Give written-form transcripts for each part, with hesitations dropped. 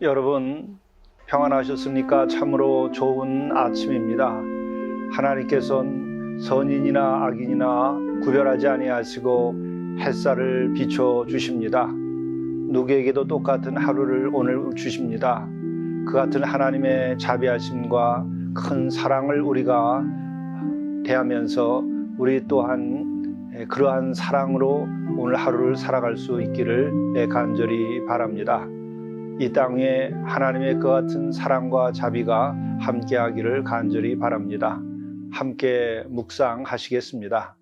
여러분 평안하셨습니까? 참으로 좋은 아침입니다. 하나님께서는 선인이나 악인이나 구별하지 아니하시고 햇살을 비춰 주십니다. 누구에게도 똑같은 하루를 오늘 주십니다. 그 같은 하나님의 자비하심과 큰 사랑을 우리가 대하면서 우리 또한 그러한 사랑으로 오늘 하루를 살아갈 수 있기를 간절히 바랍니다. 이 땅에 하나님의 그 같은 사랑과 자비가 함께하기를 간절히 바랍니다. 함께 묵상하시겠습니다.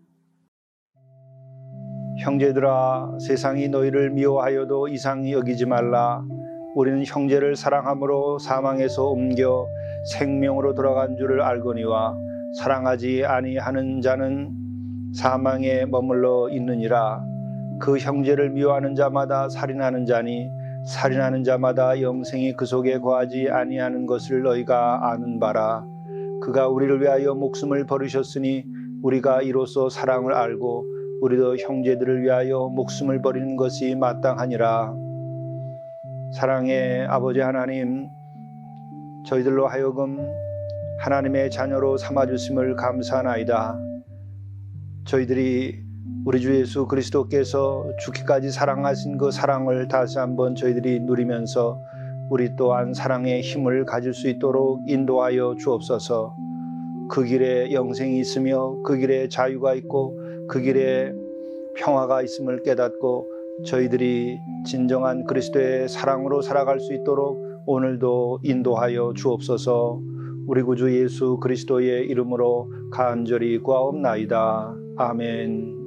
형제들아, 세상이 너희를 미워하여도 이상히 여기지 말라. 우리는 형제를 사랑함으로 사망에서 옮겨 생명으로 돌아간 줄을 알거니와 사랑하지 아니하는 자는 사망에 머물러 있느니라. 그 형제를 미워하는 자마다 살인하는 자니 살인하는 자마다 영생이 그 속에 거하지 아니하는 것을 너희가 아는 바라. 그가 우리를 위하여 목숨을 버리셨으니 우리가 이로써 사랑을 알고 우리도 형제들을 위하여 목숨을 버리는 것이 마땅하니라. 사랑의 아버지 하나님, 저희들로 하여금 하나님의 자녀로 삼아주심을 감사하나이다. 저희들이 우리 주 예수 그리스도께서 죽기까지 사랑하신 그 사랑을 다시 한번 저희들이 누리면서 우리 또한 사랑의 힘을 가질 수 있도록 인도하여 주옵소서. 그 길에 영생이 있으며 그 길에 자유가 있고 그 길에 평화가 있음을 깨닫고 저희들이 진정한 그리스도의 사랑으로 살아갈 수 있도록 오늘도 인도하여 주옵소서. 우리 구주 예수 그리스도의 이름으로 간절히 구하옵나이다. 아멘.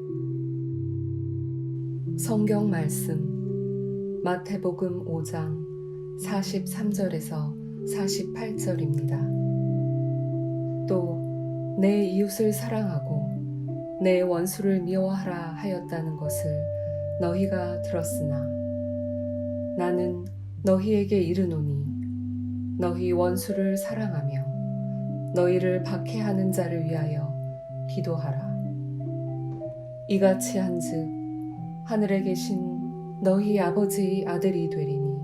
성경 말씀 마태복음 5장 43절에서 48절입니다. 또 내 이웃을 사랑하고 내 원수를 미워하라 하였다는 것을 너희가 들었으나 나는 너희에게 이르노니 너희 원수를 사랑하며 너희를 박해하는 자를 위하여 기도하라. 이같이 한즉 하늘에 계신 너희 아버지의 아들이 되리니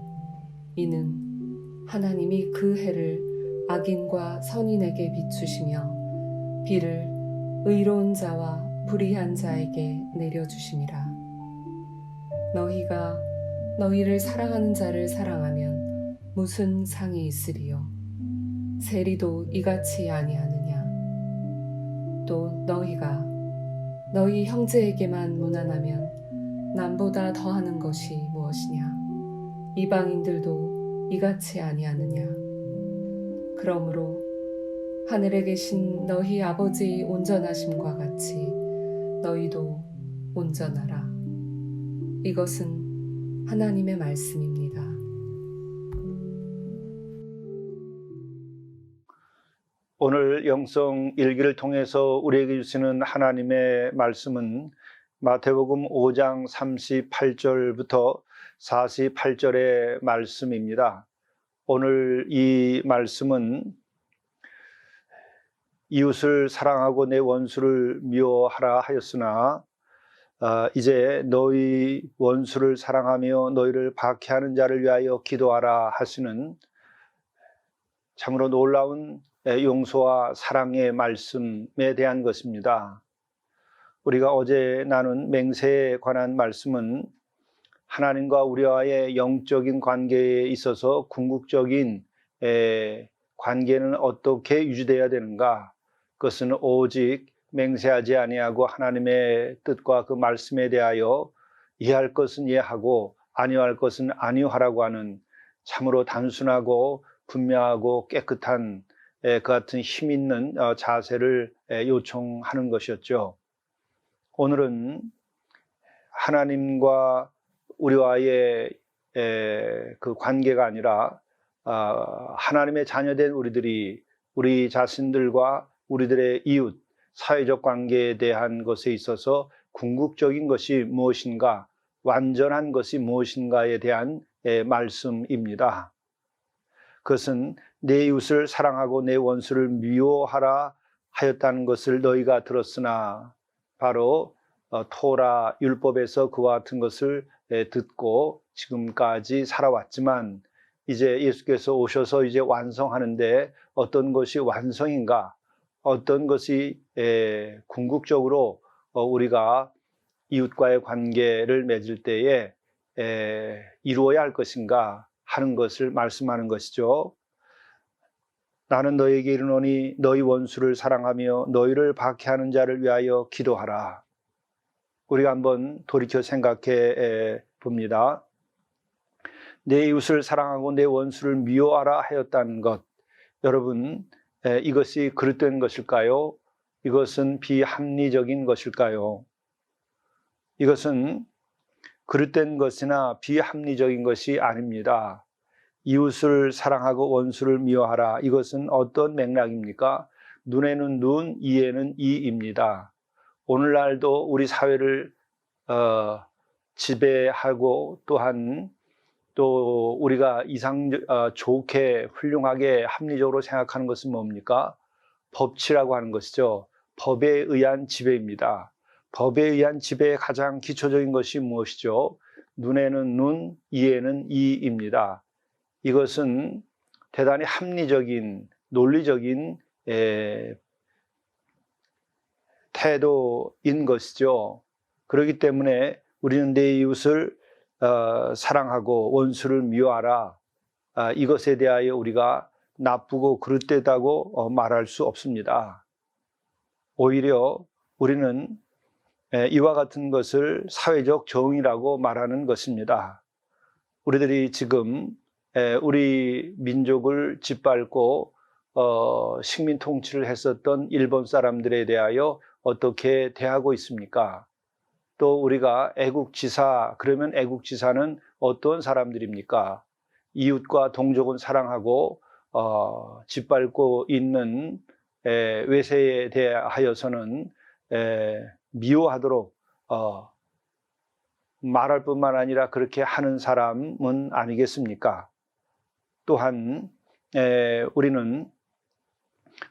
이는 하나님이 그 해를 악인과 선인에게 비추시며 비를 의로운 자와 불의한 자에게 내려주심이라. 너희가 너희를 사랑하는 자를 사랑하면 무슨 상이 있으리요? 세리도 이같이 아니하느냐? 또 너희가 너희 형제에게만 무난하면 남보다 더하는 것이 무엇이냐? 이방인들도 이같이 아니하느냐? 그러므로 하늘에 계신 너희 아버지의 온전하심과 같이 너희도 온전하라. 이것은 하나님의 말씀입니다. 오늘 영성 일기를 통해서 우리에게 주시는 하나님의 말씀은 마태복음 5장 38절부터 48절의 말씀입니다. 오늘 이 말씀은 이웃을 사랑하고 내 원수를 미워하라 하였으나 이제 너희 원수를 사랑하며 너희를 박해하는 자를 위하여 기도하라 하시는 참으로 놀라운 용서와 사랑의 말씀에 대한 것입니다. 우리가 어제 나눈 맹세에 관한 말씀은 하나님과 우리와의 영적인 관계에 있어서 궁극적인 관계는 어떻게 유지되어야 되는가? 그것은 오직 맹세하지 아니하고 하나님의 뜻과 그 말씀에 대하여 이해할 것은 이해하고 아니할 것은 아니하라고 하는 참으로 단순하고 분명하고 깨끗한 그 같은 힘 있는 자세를 요청하는 것이었죠. 오늘은 하나님과 우리와의 그 관계가 아니라 하나님의 자녀된 우리들이 우리 자신들과 우리들의 이웃, 사회적 관계에 대한 것에 있어서 궁극적인 것이 무엇인가, 완전한 것이 무엇인가에 대한 말씀입니다. 그것은 내 이웃을 사랑하고 내 원수를 미워하라 하였다는 것을 너희가 들었으나, 바로 토라 율법에서 그와 같은 것을 듣고 지금까지 살아왔지만 이제 예수께서 오셔서 이제 완성하는데 어떤 것이 완성인가, 어떤 것이 궁극적으로 우리가 이웃과의 관계를 맺을 때에 이루어야 할 것인가 하는 것을 말씀하는 것이죠. 나는 너희에게 이르노니 너희 원수를 사랑하며 너희를 박해하는 자를 위하여 기도하라. 우리가 한번 돌이켜 생각해 봅니다. 내 이웃을 사랑하고 내 원수를 미워하라 하였다는 것, 여러분, 이것이 그릇된 것일까요? 이것은 비합리적인 것일까요? 이것은 그릇된 것이나 비합리적인 것이 아닙니다. 이웃을 사랑하고 원수를 미워하라. 이것은 어떤 맥락입니까? 눈에는 눈, 이에는 이입니다. 오늘날도 우리 사회를 지배하고 또한 또 우리가 좋게 훌륭하게 합리적으로 생각하는 것은 뭡니까? 법치라고 하는 것이죠. 법에 의한 지배입니다. 법에 의한 지배의 가장 기초적인 것이 무엇이죠? 눈에는 눈, 이에는 이입니다. 이것은 대단히 합리적인, 논리적인 태도인 것이죠. 그렇기 때문에 우리는 내 이웃을 사랑하고 원수를 미워하라, 이것에 대하여 우리가 나쁘고 그릇되다고 말할 수 없습니다. 오히려 우리는 이와 같은 것을 사회적 정의라고 말하는 것입니다. 우리들이 지금 우리 민족을 짓밟고 식민 통치를 했었던 일본 사람들에 대하여 어떻게 대하고 있습니까? 또 우리가 애국지사, 그러면 애국지사는 어떤 사람들입니까? 이웃과 동족은 사랑하고 짓밟고 있는 외세에 대하여서는 미워하도록 말할 뿐만 아니라 그렇게 하는 사람은 아니겠습니까? 또한 우리는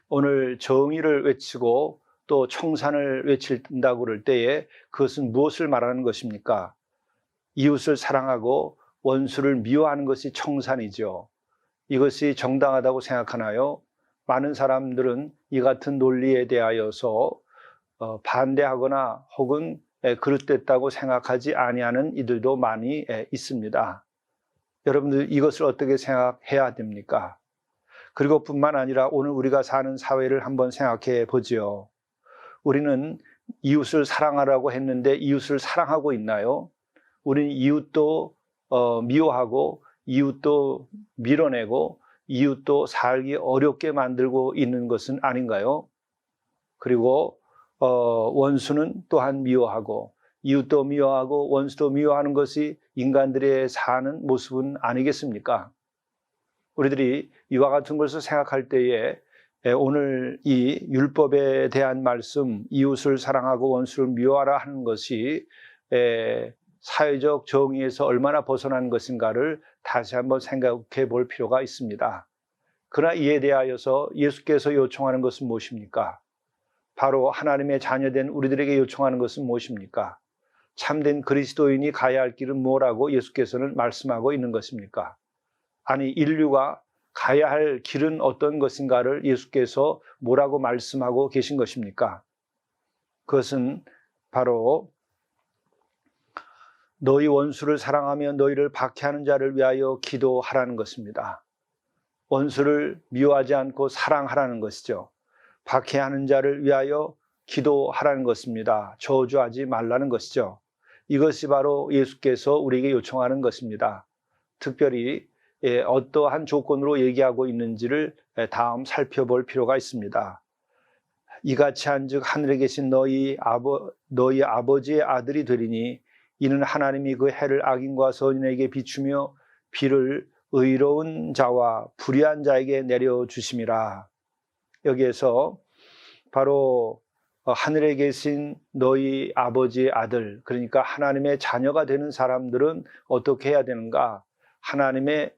오늘 정의를 외치고 또 청산을 외친다고 그럴 때에 그것은 무엇을 말하는 것입니까? 이웃을 사랑하고 원수를 미워하는 것이 청산이죠. 이것이 정당하다고 생각하나요? 많은 사람들은 이 같은 논리에 대하여서 반대하거나 혹은 그릇됐다고 생각하지 아니하는 이들도 많이 있습니다. 여러분들 이것을 어떻게 생각해야 됩니까? 그리고 뿐만 아니라 오늘 우리가 사는 사회를 한번 생각해 보지요. 우리는 이웃을 사랑하라고 했는데 이웃을 사랑하고 있나요? 우리는 이웃도 미워하고 이웃도 밀어내고 이웃도 살기 어렵게 만들고 있는 것은 아닌가요? 그리고 원수는 또한 미워하고 이웃도 미워하고 원수도 미워하는 것이 인간들의 사는 모습은 아니겠습니까? 우리들이 이와 같은 것을 생각할 때에 오늘 이 율법에 대한 말씀, 이웃을 사랑하고 원수를 미워하라 하는 것이 사회적 정의에서 얼마나 벗어난 것인가를 다시 한번 생각해 볼 필요가 있습니다. 그러나 이에 대하여서 예수께서 요청하는 것은 무엇입니까? 바로 하나님의 자녀된 우리들에게 요청하는 것은 무엇입니까? 참된 그리스도인이 가야 할 길은 뭐라고 예수께서는 말씀하고 있는 것입니까? 아니, 인류가 가야 할 길은 어떤 것인가를 예수께서 뭐라고 말씀하고 계신 것입니까? 그것은 바로 너희 원수를 사랑하며 너희를 박해하는 자를 위하여 기도하라는 것입니다. 원수를 미워하지 않고 사랑하라는 것이죠. 박해하는 자를 위하여 기도하라는 것입니다. 저주하지 말라는 것이죠. 이것이 바로 예수께서 우리에게 요청하는 것입니다. 특별히 어떠한 조건으로 얘기하고 있는지를 다음 살펴볼 필요가 있습니다. 이같이 한즉 하늘에 계신 너희 아버지의 아들이 되리니 이는 하나님이 그 해를 악인과 선인에게 비추며 비를 의로운 자와 불의한 자에게 내려주심이라. 여기에서 바로 하늘에 계신 너희 아버지의 아들, 그러니까 하나님의 자녀가 되는 사람들은 어떻게 해야 되는가? 하나님의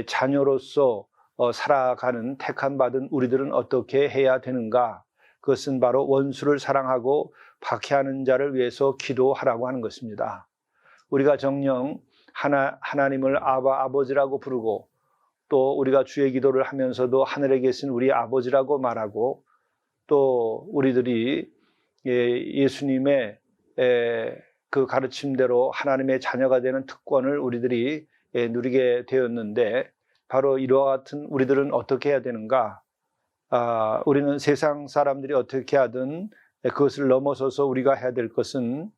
자녀로서 살아가는 택함 받은 우리들은 어떻게 해야 되는가? 그것은 바로 원수를 사랑하고 박해하는 자를 위해서 기도하라고 하는 것입니다. 우리가 정녕 하나님을 아버지라고 부르고 또 우리가 주의 기도를 하면서도 하늘에 계신 우리 아버지라고 말하고 또 우리들이 예수님의 그 가르침대로 하나님의 자녀가 되는 특권을 우리들이 누리게 되었는데 바로 이와 같은 우리들은 어떻게 해야 되는가? 우리는 세상 사람들이 어떻게 하든 그것을 넘어서서 우리가 해야 될 것은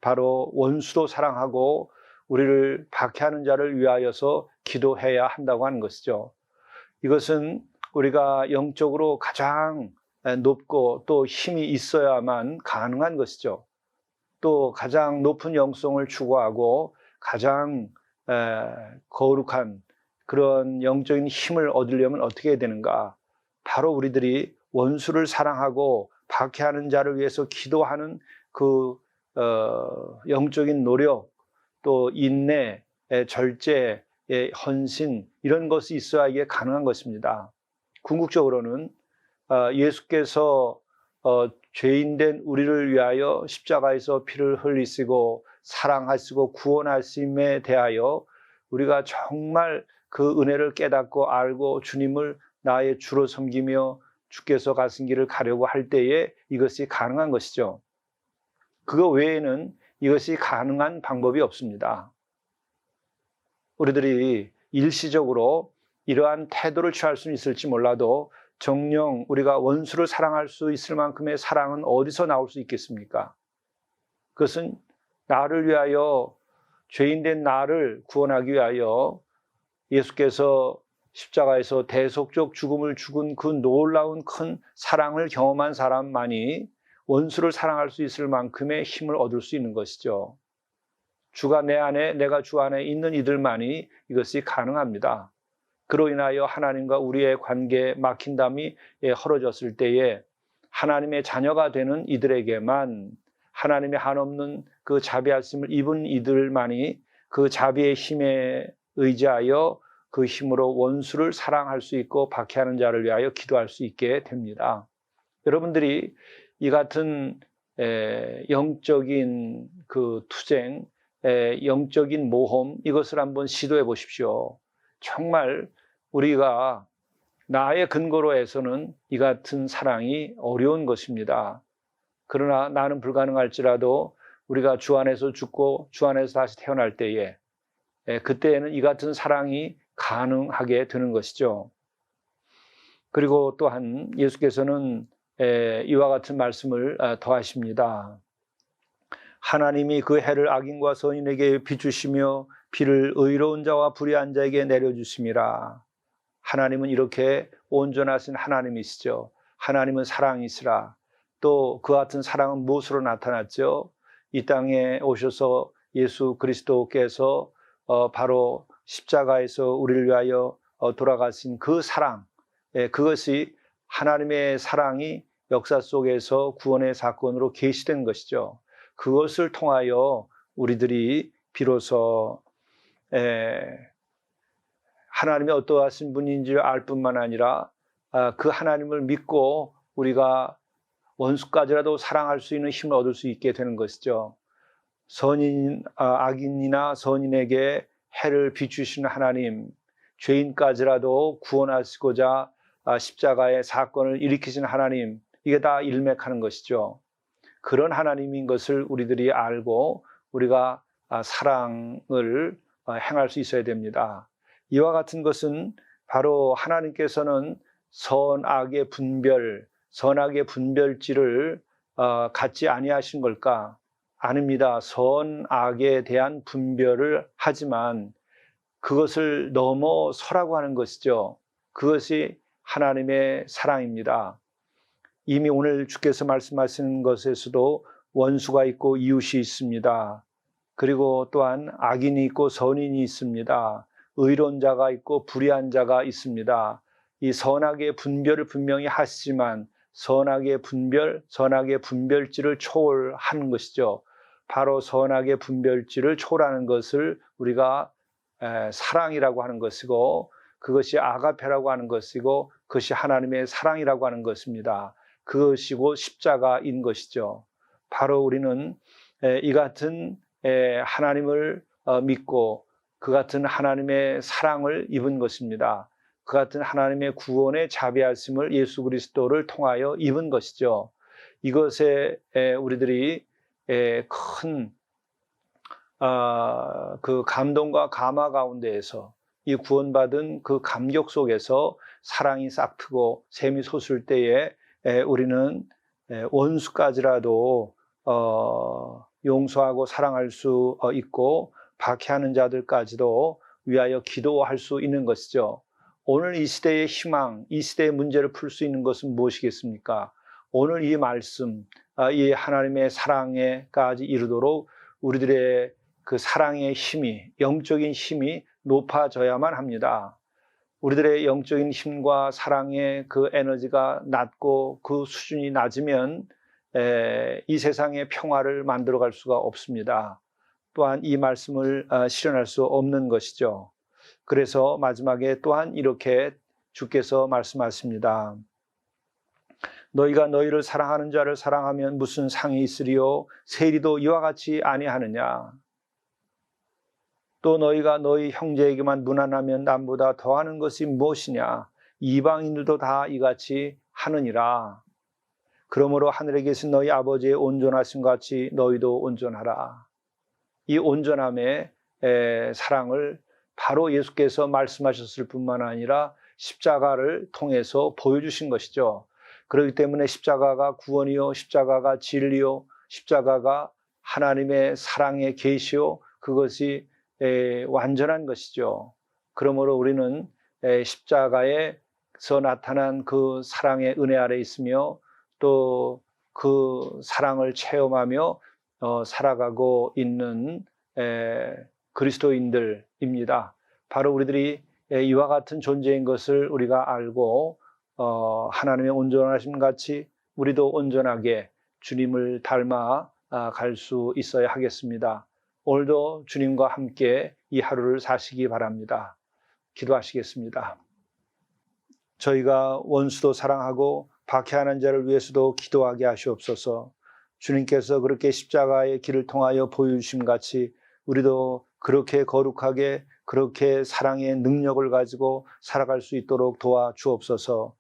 바로 원수도 사랑하고 우리를 박해하는 자를 위하여서 기도해야 한다고 하는 것이죠. 이것은 우리가 영적으로 가장 높고 또 힘이 있어야만 가능한 것이죠. 또 가장 높은 영성을 추구하고 가장 거룩한 그런 영적인 힘을 얻으려면 어떻게 해야 되는가? 바로 우리들이 원수를 사랑하고 박해하는 자를 위해서 기도하는 그 영적인 노력, 또 인내, 절제, 헌신 이런 것이 있어야 이게 가능한 것입니다. 궁극적으로는 예수께서 죄인된 우리를 위하여 십자가에서 피를 흘리시고 사랑하시고 구원하심에 대하여 우리가 정말 그 은혜를 깨닫고 알고 주님을 나의 주로 섬기며 주께서 가신 길을 가려고 할 때에 이것이 가능한 것이죠. 그거 외에는 이것이 가능한 방법이 없습니다. 우리들이 일시적으로 이러한 태도를 취할 수는 있을지 몰라도 정녕 우리가 원수를 사랑할 수 있을 만큼의 사랑은 어디서 나올 수 있겠습니까? 그것은 나를 위하여 죄인된 나를 구원하기 위하여 예수께서 십자가에서 대속적 죽음을 죽은 그 놀라운 큰 사랑을 경험한 사람만이 원수를 사랑할 수 있을 만큼의 힘을 얻을 수 있는 것이죠. 주가 내 안에 내가 주 안에 있는 이들만이 이것이 가능합니다. 그로 인하여 하나님과 우리의 관계에 막힌담이 헐어졌을 때에 하나님의 자녀가 되는 이들에게만 하나님의 한없는 그 자비하심을 입은 이들만이 그 자비의 힘에 의지하여 그 힘으로 원수를 사랑할 수 있고 박해하는 자를 위하여 기도할 수 있게 됩니다. 여러분들이 이 같은 영적인 그 투쟁, 영적인 모험 이것을 한번 시도해 보십시오. 정말 우리가 나의 근거로 해서는 이 같은 사랑이 어려운 것입니다. 그러나 나는 불가능할지라도 우리가 주 안에서 죽고 주 안에서 다시 태어날 때에 그때에는 이 같은 사랑이 가능하게 되는 것이죠. 그리고 또한 예수께서는 이와 같은 말씀을 더하십니다. 하나님이 그 해를 악인과 선인에게 비추시며 비를 의로운 자와 불의한 자에게 내려주심이라. 하나님은 이렇게 온전하신 하나님이시죠. 하나님은 사랑이시라. 또 그 같은 사랑은 무엇으로 나타났죠? 이 땅에 오셔서 예수 그리스도께서 바로 십자가에서 우리를 위하여 돌아가신 그 사랑, 그것이 하나님의 사랑이 역사 속에서 구원의 사건으로 계시된 것이죠. 그것을 통하여 우리들이 비로소 하나님이 어떠하신 분인지를 알 뿐만 아니라 그 하나님을 믿고 우리가 원수까지라도 사랑할 수 있는 힘을 얻을 수 있게 되는 것이죠. 악인이나 선인에게 해를 비추시는 하나님, 죄인까지라도 구원하시고자 십자가의 사건을 일으키신 하나님, 이게 다 일맥하는 것이죠. 그런 하나님인 것을 우리들이 알고 우리가 사랑을 행할 수 있어야 됩니다. 이와 같은 것은 바로 하나님께서는 선악의 분별지를 갖지 아니하신 걸까? 아닙니다. 선악에 대한 분별을 하지만 그것을 넘어서라고 하는 것이죠. 그것이 하나님의 사랑입니다. 이미 오늘 주께서 말씀하시는 것에서도 원수가 있고 이웃이 있습니다. 그리고 또한 악인이 있고 선인이 있습니다. 의로운 자가 있고 불의한 자가 있습니다. 이 선악의 분별을 분명히 하시지만 선악의 분별지를 초월하는 것이죠. 바로 선악의 분별지를 초월하는 것을 우리가 사랑이라고 하는 것이고, 그것이 아가페라고 하는 것이고, 그것이 하나님의 사랑이라고 하는 것입니다. 그것이고 십자가인 것이죠. 바로 우리는 이 같은 하나님을 믿고 그 같은 하나님의 사랑을 입은 것입니다. 그 같은 하나님의 구원의 자비하심을 예수 그리스도를 통하여 입은 것이죠. 이것에 우리들이 큰 그 감동과 감화 가운데에서 이 구원받은 그 감격 속에서 사랑이 싹트고 샘이 솟을 때에 우리는 원수까지라도 용서하고 사랑할 수 있고 박해하는 자들까지도 위하여 기도할 수 있는 것이죠. 오늘 이 시대의 희망, 이 시대의 문제를 풀 수 있는 것은 무엇이겠습니까? 오늘 이 말씀, 이 하나님의 사랑에까지 이르도록 우리들의 그 사랑의 힘이, 영적인 힘이 높아져야만 합니다. 우리들의 영적인 힘과 사랑의 그 에너지가 낮고 그 수준이 낮으면 이 세상의 평화를 만들어갈 수가 없습니다. 또한 이 말씀을 실현할 수 없는 것이죠. 그래서 마지막에 또한 이렇게 주께서 말씀하십니다. 너희가 너희를 사랑하는 자를 사랑하면 무슨 상이 있으리요? 세리도 이와 같이 아니하느냐? 또 너희가 너희 형제에게만 무난하면 남보다 더하는 것이 무엇이냐? 이방인들도 다 이같이 하느니라. 그러므로 하늘에 계신 너희 아버지의 온전하심 같이 너희도 온전하라. 이 온전함의 사랑을 바로 예수께서 말씀하셨을 뿐만 아니라 십자가를 통해서 보여주신 것이죠. 그렇기 때문에 십자가가 구원이요, 십자가가 진리요, 십자가가 하나님의 사랑의 계시요, 그것이 완전한 것이죠. 그러므로 우리는 십자가에서 나타난 그 사랑의 은혜 아래 있으며 또 그 사랑을 체험하며 살아가고 있는 그리스도인들입니다. 바로 우리들이 이와 같은 존재인 것을 우리가 알고 하나님의 온전하심 같이 우리도 온전하게 주님을 닮아 갈 수 있어야 하겠습니다. 오늘도 주님과 함께 이 하루를 사시기 바랍니다. 기도하시겠습니다. 저희가 원수도 사랑하고 박해하는 자를 위해서도 기도하게 하시옵소서. 주님께서 그렇게 십자가의 길을 통하여 보여주심 같이 우리도 그렇게 거룩하게 그렇게 사랑의 능력을 가지고 살아갈 수 있도록 도와주옵소서.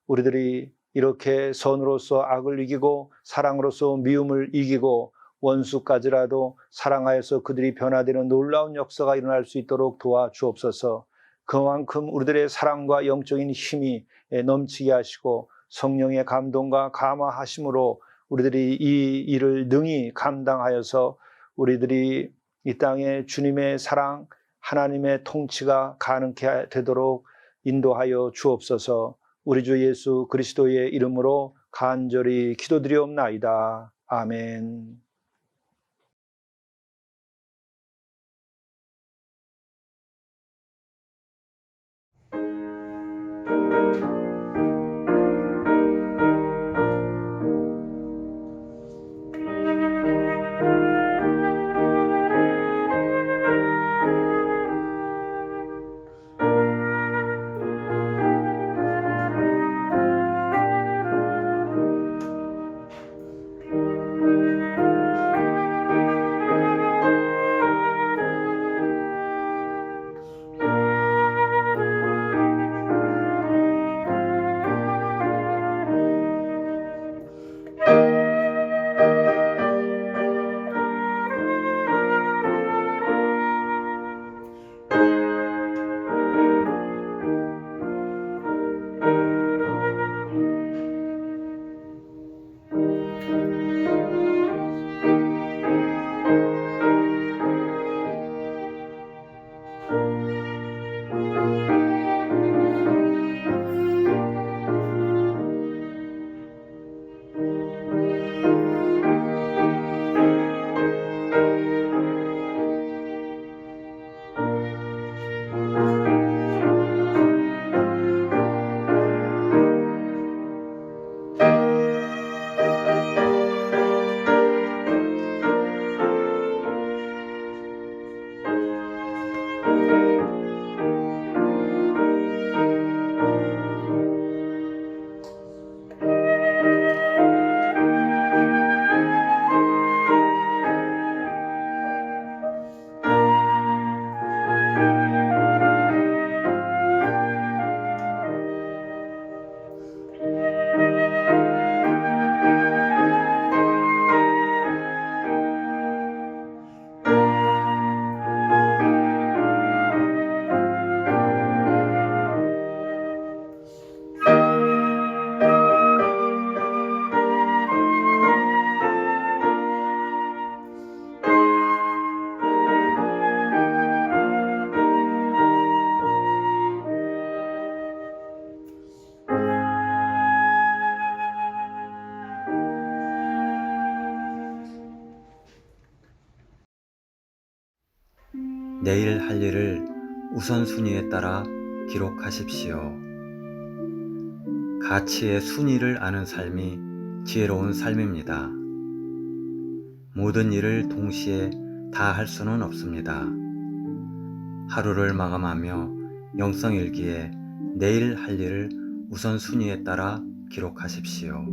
우리들이 이렇게 선으로서 악을 이기고 사랑으로서 미움을 이기고 원수까지라도 사랑하여서 그들이 변화되는 놀라운 역사가 일어날 수 있도록 도와주옵소서. 그만큼 우리들의 사랑과 영적인 힘이 넘치게 하시고 성령의 감동과 감화하심으로 우리들이 이 일을 능히 감당하여서 우리들이 이 땅에 주님의 사랑, 하나님의 통치가 가능케 되도록 인도하여 주옵소서. 우리 주 예수 그리스도의 이름으로 간절히 기도드리옵나이다. 아멘. 내일 할 일을 우선순위에 따라 기록하십시오. 가치의 순위를 아는 삶이 지혜로운 삶입니다. 모든 일을 동시에 다 할 수는 없습니다. 하루를 마감하며 영성일기에 내일 할 일을 우선순위에 따라 기록하십시오.